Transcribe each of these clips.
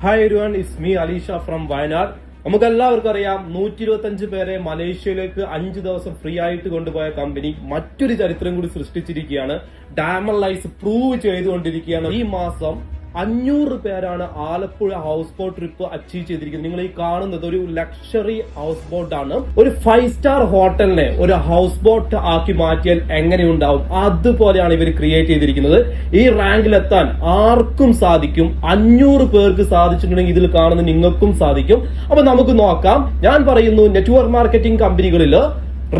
Hi everyone, it's me Alisha from Wayanad. നമുക്കെല്ലാവർക്കും അറിയാം 125 പേരെ മലേഷ്യയിലേക്ക് 5 ദിവസം ഫ്രീ ആയിട്ട് കൊണ്ടുപോയ കമ്പനി മറ്റൊരു ചരിത്രം കൂടി സൃഷ്ടിച്ചിരിക്കുകയാണ്. ഡയമണ്ട് ലൈസ് പ്രൂവ് ചെയ്തുകൊണ്ടിരിക്കുകയാണ്. ഈ മാസം 500 പേരാണ് Alappuzha house boat trip achieve ചെയ്തിരിക്കുന്നത്. നിങ്ങൾ ഈ കാണുന്നത് ഒരു ലക്ഷറി ഹൗസ് ബോട്ടാണ്. ഒരു 5 സ്റ്റാർ ഹോട്ടലിനെ ഒരു ഹൗസ് ബോട്ട് ആക്കി മാറ്റിയാൽ എങ്ങനെയുണ്ടാവും, അതുപോലെയാണ് ഇവർ ക്രിയേറ്റ് ചെയ്തിരിക്കുന്നത്. ഈ റാങ്കിലെത്താൻ ആർക്കും സാധിക്കും. 500 പേർക്ക് സാധിച്ചിട്ടുണ്ടെങ്കിൽ ഇതിൽ കാണുന്ന നിങ്ങൾക്കും സാധിക്കും. അപ്പൊ നമുക്ക് നോക്കാം. ഞാൻ പറയുന്നു, നെറ്റ്വർക്ക് മാർക്കറ്റിംഗ് കമ്പനികളിൽ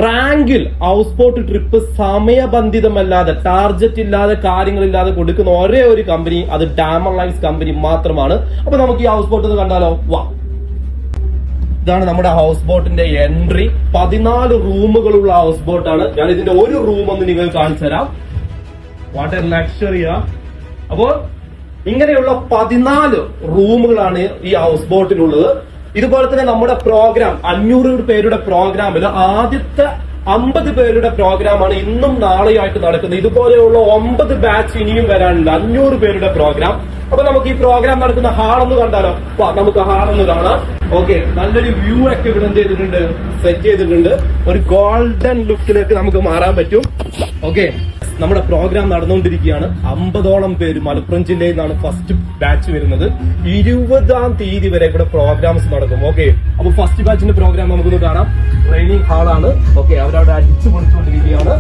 റാങ്കിൽ ഹൗസ് ബോട്ട് ട്രിപ്പ് സമയബന്ധിതമല്ലാതെ, ടാർജറ്റ് ഇല്ലാതെ, കാര്യങ്ങളില്ലാതെ കൊടുക്കുന്ന ഒരേ ഒരു കമ്പനി അത് ഡയമണ്ട് ലൈസ് കമ്പനി മാത്രമാണ്. അപ്പൊ നമുക്ക് ഈ ഹൗസ് ബോട്ട് ഒന്ന് കണ്ടാലോ? വാ, ഇതാണ് നമ്മുടെ ഹൗസ് ബോട്ടിന്റെ എൻട്രി. 14 റൂമുകളുള്ള ഹൗസ് ബോട്ടാണ്. ഞാൻ ഇതിന്റെ ഒരു റൂം ഒന്ന് നിങ്ങൾ കാണിച്ചു തരാം. വാട്ട് എ ലക്ഷറിയാ. അപ്പോൾ ഇങ്ങനെയുള്ള 14 റൂമുകളാണ് ഈ ഹൗസ് ബോട്ടിനുള്ളത്. ഇതുപോലെ തന്നെ നമ്മുടെ പ്രോഗ്രാം 500 പേരുടെ പ്രോഗ്രാമിൽ ആദ്യത്തെ 50 പേരുടെ പ്രോഗ്രാമാണ് ഇന്നും നാളെയായിട്ട് നടക്കുന്നത്. ഇതുപോലെയുള്ള 9 ബാച്ച് ഇനിയും വരാനുണ്ട്. 500 പേരുടെ പ്രോഗ്രാം. അപ്പൊ നമുക്ക് ഈ പ്രോഗ്രാം നടക്കുന്ന ഹാളൊന്ന് കണ്ടാലോ? നമുക്ക് ഹാളൊന്ന് കാണാം. ഓക്കെ, നല്ലൊരു വ്യൂ ഒക്കെ ഇവിടെ എന്ത് ചെയ്തിട്ടുണ്ട്, സെറ്റ് ചെയ്തിട്ടുണ്ട്. ഒരു ഗോൾഡൻ ലുക്കിലേക്ക് നമുക്ക് മാറാൻ പറ്റും. ഓക്കെ, നമ്മുടെ പ്രോഗ്രാം നടന്നുകൊണ്ടിരിക്കുകയാണ്. 50ഓളം പേര് മലപ്പുറം ജില്ലയിൽ നിന്നാണ് ഫസ്റ്റ് ബാച്ച് വരുന്നത്. 20-ാം തീയതി വരെ ഇവിടെ പ്രോഗ്രാംസ് നടക്കും. ഓക്കെ, അപ്പൊ ഫസ്റ്റ് ബാച്ചിന്റെ പ്രോഗ്രാം നമുക്കൊന്ന് കാണാം. ട്രെയിനിങ് ഹാളാണ്. ഓക്കെ, അവരവിടെ അടിച്ചു പൊളിച്ചുകൊണ്ടിരിക്കുകയാണ്.